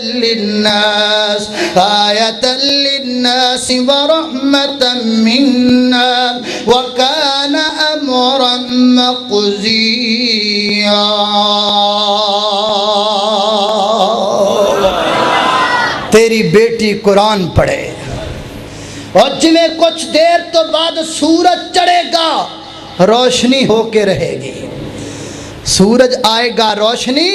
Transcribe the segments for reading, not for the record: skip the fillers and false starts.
للناس ورحمة منا وكان أمرا مقضيا۔ تیری بیٹی قرآن پڑھے اور جویں کچھ دیر تو بعد سورج چڑھے گا روشنی ہو کے رہے گی، سورج آئے گا روشنی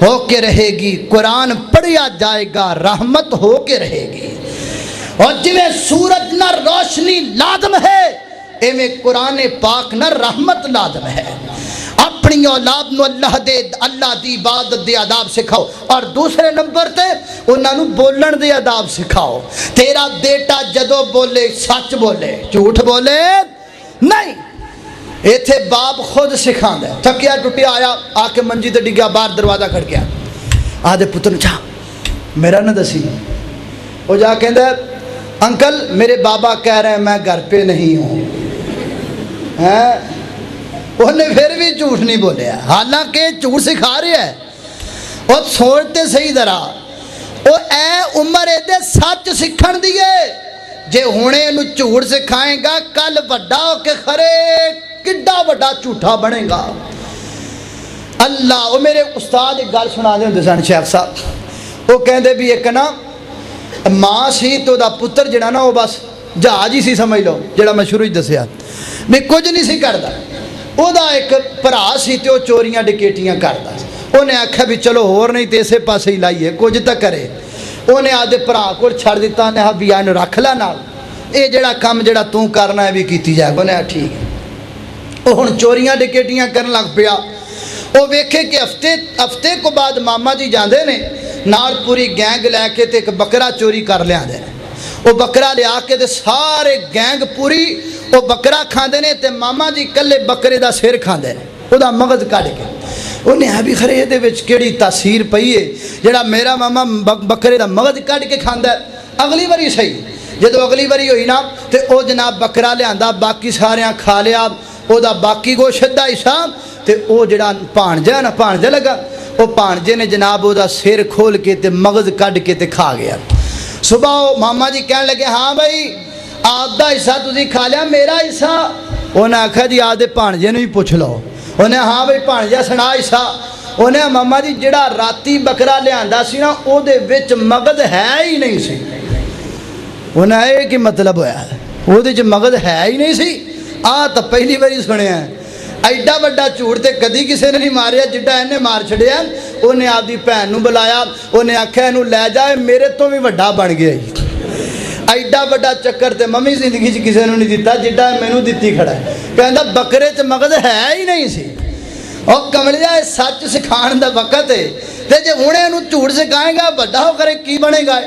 ہو کے رہے گی، قرآن پڑھیا جائے گا رحمت ہو کے رہے گی۔ اور جویں سورج نہ روشنی لازم ہے ایویں قرآن پاک نہ رحمت لازم ہے۔ اپنی اولاد نو اللہ دی عبادت دے آداب سکھاؤ، اور دوسرے نمبر تے انہاں نو بولن دے آداب سکھاؤ۔ تیرا بیٹا جدو بولے سچ بولے، جھوٹ بولے نہیں۔ ایتھے باپ خود سکھاندا ہے، تھکیا ٹوٹیا آیا آ کے منجی تے ڈگیا، باہر دروازہ کھڑکیا، آدھے پتر جا میرا نہ دسی۔ وہ جا کہندا ہے انکل میرے بابا کہہ رہے ہیں میں گھر پہ نہیں ہوں۔ انہیں پھر بھی جھوٹ نہیں بولیا، حالانکہ جھوٹ سکھا رہا ہے۔ اور سوچتے صحیح ذرا، وہ اے عمر دے سچ سکھن دیے، جے ہونے انہوں جھوٹ سکھائیں گا کل بڑا ہو کے خرے کڈا بڑا جھوٹا بنے گا۔ اللہ وہ میرے استاد ایک گل سنا دے ہوندے سن شیخ صاحب، وہ کہندے بھی ایک نا ماں سی تو دا پتر جڑا نا وہ بس جہاز ہی سی سمجھ لو، جڑا میں شروع دسیا بھی کچھ نہیں سی کردا۔ وہ دا ایک بھرا سی تے وہ چوریاں ڈکیٹیاں کردا، انہیں آکھیا بھی چلو ہور نہیں تے اسے پاسے ہی لائیے کچھ تا کرے۔ انہیں آدھے بھرا کو چھڑ دیتا، نے بھی اینو رکھ لا نال، اے جڑا کام جڑا تو کرنا ہے بھی کیتی جائے۔ انہیں ٹھیک ہے۔ وہ ہن چوریاں ڈکیٹیاں کرن لگ پیا۔ وہ ویکھے کہ ہفتے کو بعد ماما جی جاندے نے نال پوری گینگ لے کے تے ایک بکرا چوری کر لیا دے۔ وہ بکرا لیا کے تے سارے گینگ پوری وہ بکرا کھاندے نے تے ماما جی کلے بکرے دا سر کھاندے نے، وہ دا مغز کٹ کے۔ انہیں ہے بھی خرے دے وچ کیڑی تاثیر پئی ہے جڑا میرا ماما بکرے دا مغز کٹ کے کھاندا ہے۔ اگلی باری صحیح جدو اگلی باری ہوئی نا تے او جناب بکرا لیا، باقی ساریاں کھا لیا، او دا باقی گوشت دا حصہ تے او جڑا پانجا نا پانجا لگا، او پانجے نے جناب او دا سر کھول کے تے مغز کٹ کے تے کھا گیا۔ صبح ماما جی کہنے لگے ہاں بھائی آپ دا حصہ تسی کھا لیا، میرا حصہ؟ انہیں آکھا جی آدھے پانجے نے بھی پوچھ لو۔ انہیں ہاں بھائی پانجا سنا حصہ؟ انہیں ماما جی جڑا راتی بکرا لیا سی نا او دے وچ مغز ہے ہی نہیں سی۔ انہیں اے کی مطلب ہویا او دے وچ مغز ہے ہی نہیں سی؟ تو پہلی باری سنے ہیں۔ ایڈا بڑا جھوٹ تے کدی کسی نے نہیں ماریا جڈا انہیں مار چھڑیا۔ انہیں آپ دی بہن نو بلایا، انہیں آکھیا اینو لے جائے میرے تو بھی وڈا بن گیا۔ ایڈا بڑا چکر تے ممی زندگی چ کسی نے نہیں دیتا جڈا مینوں دتی کھڑا ہے۔ کہندا بکرے چ مغز ہے ہی نہیں سی۔ اور کملیا سچ سکھان دا وقت ہے تے جے ہن اینو جھوٹ سکھائے گا بڑا ہو کر کی بنے گا؟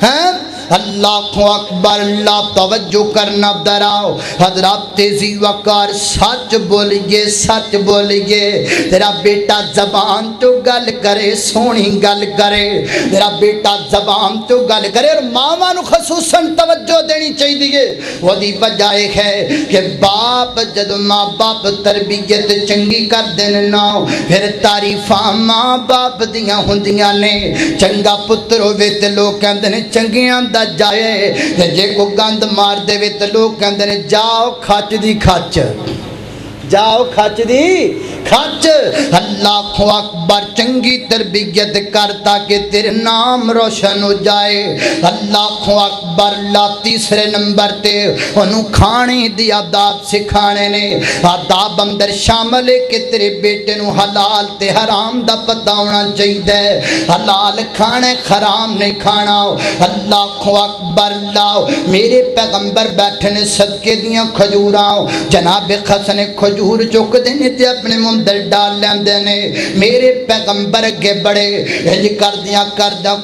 ہیں اللہ اکبر، اللہ توجہ کرنا دراؤ حضرات، تیزی وقار سچ بولیے سچ بولیے۔ تیرا بیٹا زبان تو گل کرے سونی گل کرے، تیرا بیٹا زبان تو گل کرے۔ اور ماما نو خصوصاً توجہ دینی چاہیے، وہ دی وجہ ہے کہ باپ جد ماں باپ تربیت چنگی کر دین نا پھر تعریفاں ماں باپ دیاں ہوندیاں نے۔ چنگا پتر ہوئے تے لوگ کہندے نے چنگیاں دا جائے، جے کو گند مار دے وے تے لوگ کہندے نے جاؤ کھچ دی کھچ، جاؤ کھچ دی کھچ۔ اللہ اکبر، چنگی تربیت کر تاکہ تیرے نام روشن ہو جائے۔ اللہ اکبر، اللہ تیسرے نمبر تے انہوں کھانے دی آداب سکھانے نے۔ آداب اندر شامل ہے کہ تیرے بیٹے نو حلال تے حرام دا پتہ ہونا چاہیے، حلال کھانے حرام نہیں کھانا۔ اللہ اکبر، اللہ میرے پیغمبر بیٹھے نے صدقے دیاں کھجوراں، جناب خسن کھجور چک دینے تے اپنے مندر ڈال لیندے نے۔ میرے پیغمبر اگے بڑے انج کردیاں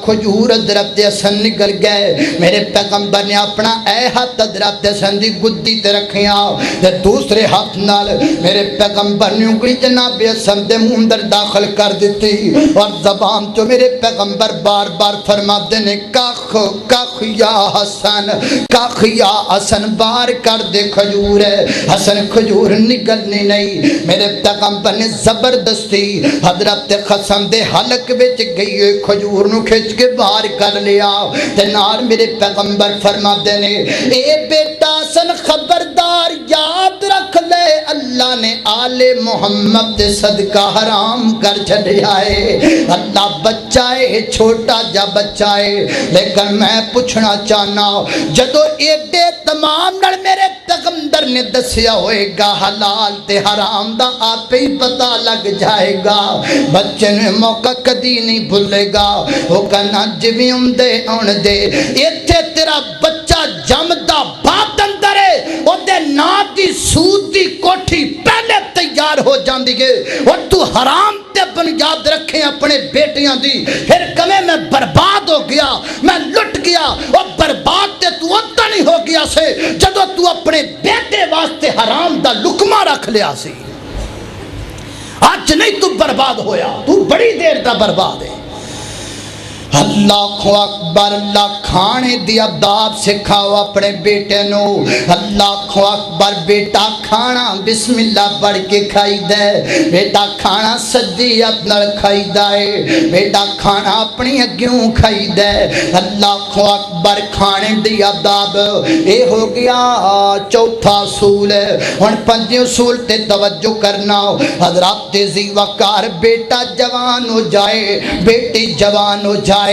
کھجور حضرت حسن نکل گئے۔ میرے پیغمبر نے اپنا اے ہاتھ حضرت حسن دی گدی تے رکھیاں تے دوسرے ہاتھ نال میرے پیغمبر نے انگلی جناب حسن دے منہ اندر داخل کر دیتی، اور زبان تو میرے پیغمبر بار بار فرماتے نے کخ کخ یا حسن، کخ یا حسن، بار کر دے کھجور ہے۔ حسن کھجور نکلنی نہیں۔ میرے پیغمبر بنے زبردستی حضرت قسم دے حلق وچ گئی ہوئی کھجور نو کھچ کے باہر کر لیا تے نال میرے پیغمبر فرماتے نے اے بیٹا سن خبردار یاد رکھ لے اللہ نے آل محمد دے صدقہ حرام کر چھڈیا ہے اللہ بچہ ہے چھوٹا جا بچہ ہے لیکن میں پوچھنا چاہنا جدو ایڈے تمام نال میرے پیغمبر نے دسیا ہوئے گا حلال تے حرام دا آپ ہی پتہ لگ جائے گا بچے نے موقع کدی نہیں بھولے گا وہ کہنا جویں اندے اون دے ایتھے تیرا بچہ جمدا بات اندر ہے او دے نا دی سود دی کوٹھی پہلے تیار ہو جاندی ہے اور تو حرام تے اپن یاد رکھیں اپنے بیٹیاں دی پھر کمیں میں برباد ہو گیا میں لٹ گیا اور برباد تے تو اتنا نہیں ہو گیا سے جدو تو اپنے بیٹے واسطے حرام دا لکمہ رکھ لیا سی آج نہیں تو برباد ہویا تو بڑی دیر دا برباد ہے اللہ اکبر اللہ کھانے دی اداب سکھاؤ اپنے بیٹے نو اللہ اکبر بیٹا کھانا بسم اللہ پڑھ کے کھائی دے بیٹا کھانا سجی اپنا کھائی دے بیٹا کھانا اپنی اگیوں کھائی دے اللہ اکبر کھانے دی اداب اے ہو گیا چوتھا اصول ہن پنجے اصول تے توجہ کرنا حضرات تیزی وقار بیٹا جوان ہو جائے بیٹی جوان ہو جائے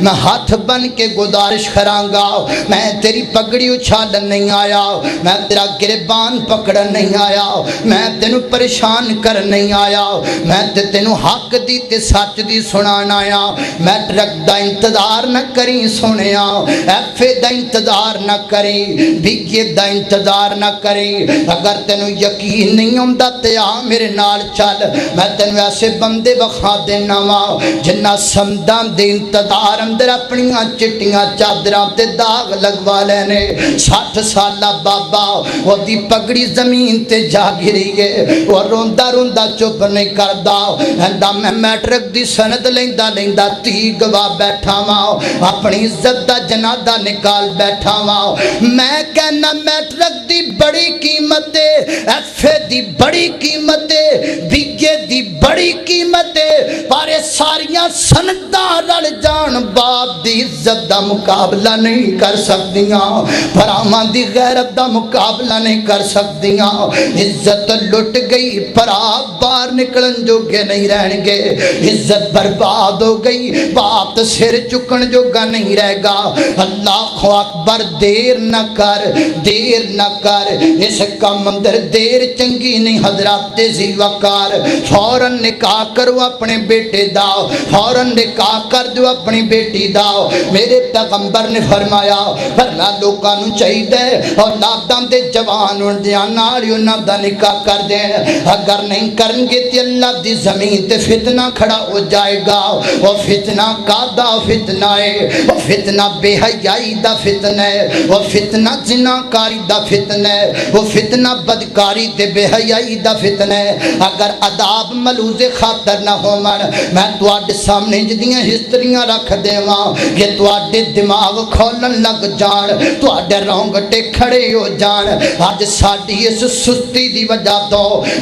میں ہاتھ بن کے گزارش کرانگا میں تیری پگڑی اچھالن نہیں آیا میں تیرا گربان پکڑن نہیں آیا میں تینوں پریشان کر نہیں آیا میں تینوں حق دی تے سچ دی سنان آیا میں ٹرک دا انتظار نہ کری سنیا ایف دا انتظار نہ کری بھیگے دا انتظار نہ کری اگر تینوں یقین نہیں ہوندہ تے آ میرے نال چل میں تینوں ایسے بندے بخا دینا وا جنہ سمدان دے انتظار اندر اپنیاں چٹیاں چادران تے داغ لگوا لینے 60 سالہ بابا وہ دی پگڑی زمین تے جا گری گئے وہ روندہ روندہ چپ نہیں کردہ اندہ میں میٹرک دی سند لیندہ تی گوا بیٹھا ماں اپنی عزت دا جنادہ نکال بیٹھا ماں میں کہنا میٹرک دی بڑی قیمت ایف دی بڑی قیمت بھیگے دی بڑی قیمت پارے ساریاں سندہ رڑ جان باپ دی عزت دا مقابلہ نہیں کر سکتیاں پرامان دی غیرت دا مقابلہ نہیں کر سکتیاں عزت لٹ گئی پراب بار نکلن جو گے نہیں رہن گے عزت برباد ہو گئی باپ سر چکن جو گا نہیں رہ گا اللہ اکبر دیر نہ کر اس کام اندر دیر چنگی نہیں حضرات تیزی وقار فوراً نکاح کرو اپنے بیٹے دا فوراً نکاح کر دو اپنی بیٹی دا میرے پیغمبر نے فرمایا فرنا لوکاں نو چاہی دے اور لاداں دے جوان ان دیاں نالیوں نہ دا نکاح کر دیں اگر نہیں کریں گے تی اللہ دی زمین تے فتنہ کھڑا ہو جائے گا وہ فتنہ کادا فتنہ ہے وہ فتنہ بے حیائی دا فتنہ ہے وہ فتنہ زناکاری دا فتنہ ہے وہ فتنہ بدکاری تے بے حیائی دا فتنہ ہے اگر عذاب ملوز خاطر نہ ہو من میں تو آڈ سامنے جدیاں ہستریاں رکھ دے ماں یہ تو آڈے دماغ کھولن لگ جان تو آڈے رونگٹے کھڑے ہو جان آج ساڑی اس سستی دی وجہ تو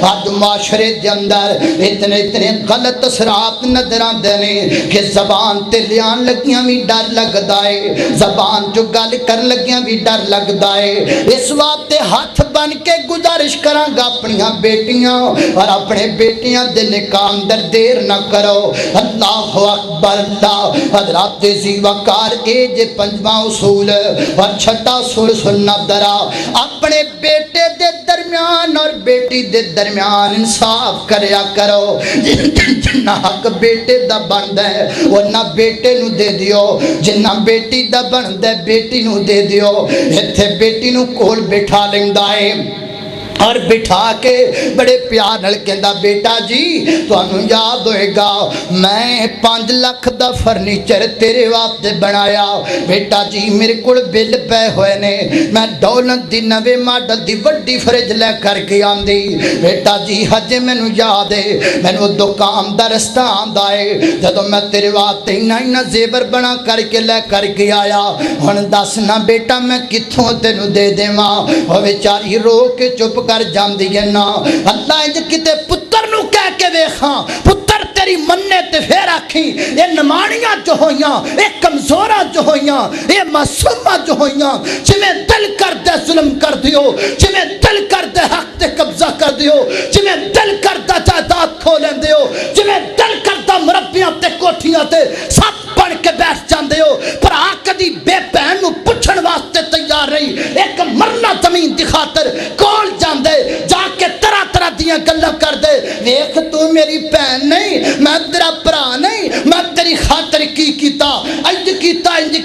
آج معاشرے دے اندر اتنے غلط اثرات نظران دینے کہ زبان تے لیان لگیاں بھی ڈر لگ دائے زبان جو گل کر لگیاں بھی ڈر لگ دائے اس وقت ہاتھ بن کے گزارش کرانگا اپنیاں بیٹیاں اور اپنے بیٹیاں دے نکاح اندر دیر نہ کرو اللہ اکبر اللہ حضرات تیزی وقار اے جے پنجواں اصول اور چھٹا اصول سننا درا اپنے بیٹے دے درمیان اور بیٹی دے درمیان انصاف کریا کرو جنہ حق بیٹے دا بند ہے وہ نہ بیٹے نو دے دیو جنہ بیٹی دا بند ہے بیٹی نو دے دیو ایتھے بیٹی نو کول بٹھا لیندہ ہے اور بٹھا کے بڑے پیار نال کہندا بیٹا جی تانوں یاد ہوئے گا میں 5 لاکھ دا فرنیچر تیرے واسطے بنایا بیٹا جی میرے کول بل پے ہوئے نے میں دولت دی نویں ماڈل دی وڈی فریج لے کر کے آندی بیٹا جی ہجے مینوں یاد ہے مینوں دکان دا رستہ آندا ہے جدوں میں تیرے واسطے اینا زیور بنا کر کے لے کر کے آیا ہن دس نا بیٹا میں کتھوں تینوں دے دیواں او بیچاری رو کے چپ کر جاندی ہے نا اللہ انج کتے پتر نو کہہ کے ویکھاں پتر تیری مننے تے پھر آکھیں یہ نمانیاں جو ہویاں یہ کمزوراں جو ہویاں یہ معصوماں جو ہویاں جویں دل کر دے ظلم کر دیو جویں دل کر دے حق تے قبضہ کر دیو جویں دل کر دے جائیداد کھو لیندے ہو جویں دل کر دے مربیاں تے کوٹھیاں تے سب بن کے بیٹھ جاندے ہو پر آ کدی بے بہن نو پوچھن واسطے تیار نہیں ایک مرنا زمین دی خاطر کول جاندے جا کے طرح طرح دیاں گلاں کر دے ویکھ تو میری بہن نہیں میں تیرا بھرا نہیں میں تیری خاطر کی کیتا انج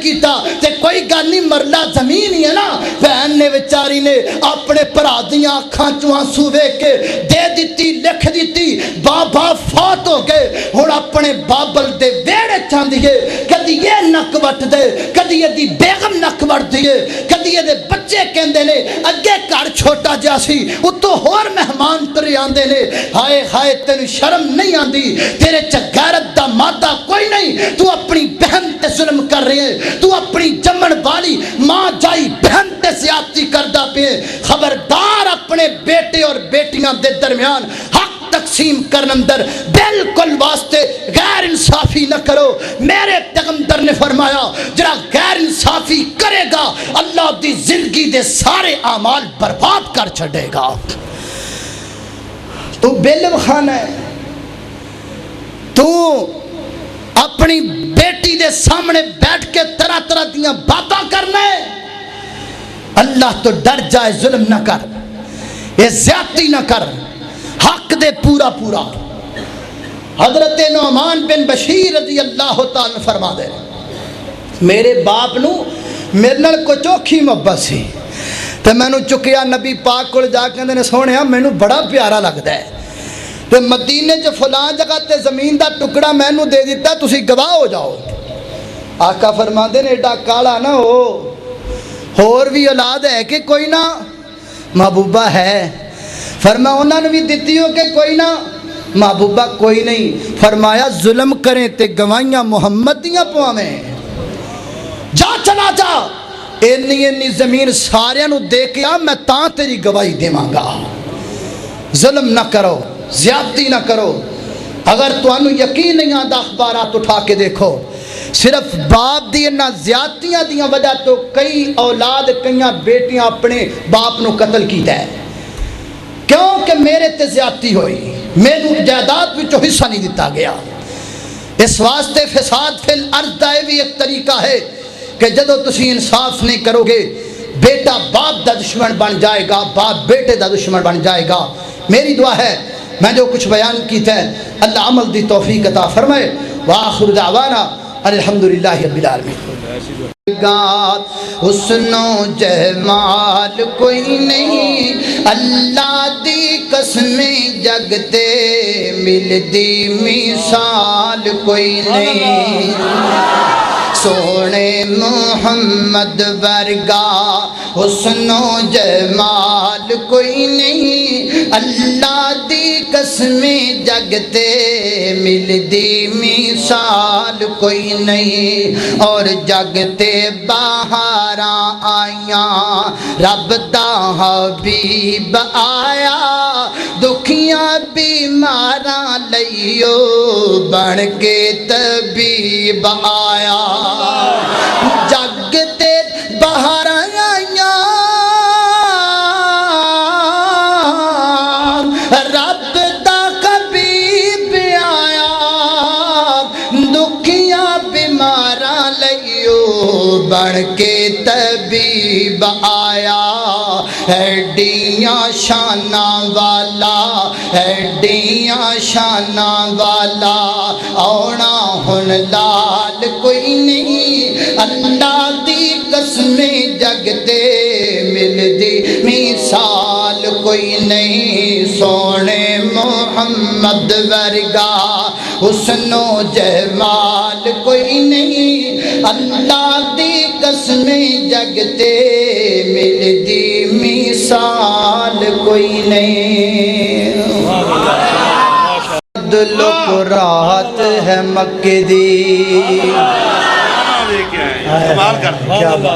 کیتا تے کوئی گل نہیں مرلا زمین ہی ہے نا بہن نے بیچاری نے اپنے بھرا دیاں اکھاں چوں آنسو ویکھ کے دے دتی لکھ دتی بابا فوت ہو گئے ہن اپنے بابل دے ویڑے چاندی ہے کدی یہ نک وٹ دے کدی یہ دی بیگم نک وٹ دی کدی یہ دے بچے کہندے نے اگے گھر چھوٹا جا سی اتوں ہور مہمان ترے آندے نے ہائے ہائے تینوں شرم نہیں آندی تیرے چ غیرت دا مادہ کوئی نہیں تو اپنی بہن تے ظلم کر رہے ہیں تو اپنی جمن والی ماں جائی بہن تے زیادتی کردا پے خبردار اپنے بیٹے اور بیٹیاں دے درمیان حق تقسیم کرن اندر بالکل واسطے غیر انصافی نہ کرو میرے پیغمبر نے فرمایا جڑا غیر انصافی کرے گا اللہ دی زندگی دے سارے اعمال برباد کر چھڑے گا تو بلم خانہ ہے تو اپنی بیٹی دے سامنے بیٹھ کے طرح طرح دیاں باتاں کرنا ہے اللہ تو ڈر جائے ظلم نہ کر یہ زیادتی نہ کر حق دے پورا پورا حضرت نعمان بن بشیر رضی اللہ تعالیٰ فرما دے میرے باپ نو میرے نال کو چوکھی محبت سی تے میں نو چکیا نبی پاک کو جا کے نے سونیا میں نو بڑا پیارا لگتا ہے تے مدینے چ فلان جگہ تے زمین دا ٹکڑا میں نو دے دیتا تسی گواہ ہو جاؤ آقا فرما دے نے ایڈا کالا نہ ہو اور بھی اولاد ہے کہ کوئی نہ محبوبہ ہے فرما انہوں نے بھی دیتی ہو کہ کوئی نہ محبوبہ کوئی نہیں فرمایا ظلم کریں تے گواہیاں محمد دیاں پواویں جا چلا جا اینی زمین سارے نو دے کے آ میں تاں تیری گواہی دیواں گا ظلم نہ کرو زیادتی نہ کرو اگر تو انو یقین نہیں آدھا اخبارات اٹھا کے دیکھو صرف باپ دی نہ زیادتیاں دیاں وجہ تو کئی اولاد کئیاں بیٹیاں اپنے باپ نو قتل کیتا ہے کیوں کہ میرے تے زیادتی ہوئی میرے جائیداد وچوں حصہ نہیں دیتا گیا اس واسطے فساد فی الارض دا بھی ایک طریقہ ہے کہ جدو تسی انصاف نہیں کرو گے بیٹا باپ دا دشمن بن جائے گا باپ بیٹے دا دشمن بن جائے گا میری دعا ہے میں جو کچھ بیان کیتا ہے اللہ عمل دی توفیق عطا فرمائے وآخر دعوانا الحمدللہ رب العالمین حسن و جمال کوئی نہیں اللہ دی قسم جگتے ملدی مثال کوئی نہیں سونے محمد ورگا حسن و جمال کوئی نہیں اللہ دی قسم جگتے ملدی مثال کوئی نہیں اور جگتے بہاراں آیاں رب دا حبیب آیا دکھیاں بیماراں لئیو بن کے طبیب آیا جگتے بہاراں آیاں رب دا حبیب آیا دکھیاں بیماراں لئیو بن کے طبیب آیا ہڈیاں شاناں والا ہڈیاں شاناں والا اونا ہن لال کوئی نہیں اللہ دی قسم جگتے ملدی مثال کوئی نہیں سونے محمد ورگا حسن و جمال کوئی نہیں اللہ دی قسم جگتے ملدی مثال کوئی نہیں لک رات ہے مکہ دی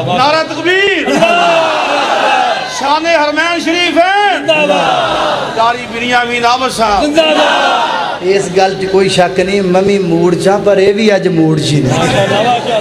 نعرہ تکبیر شان حرمین شریف ہے داری بنیامین آمسا اس گل چ کوئی شک نہیں، ممی موڑ چاں پر اے بھی اج موڑ چ نہیں۔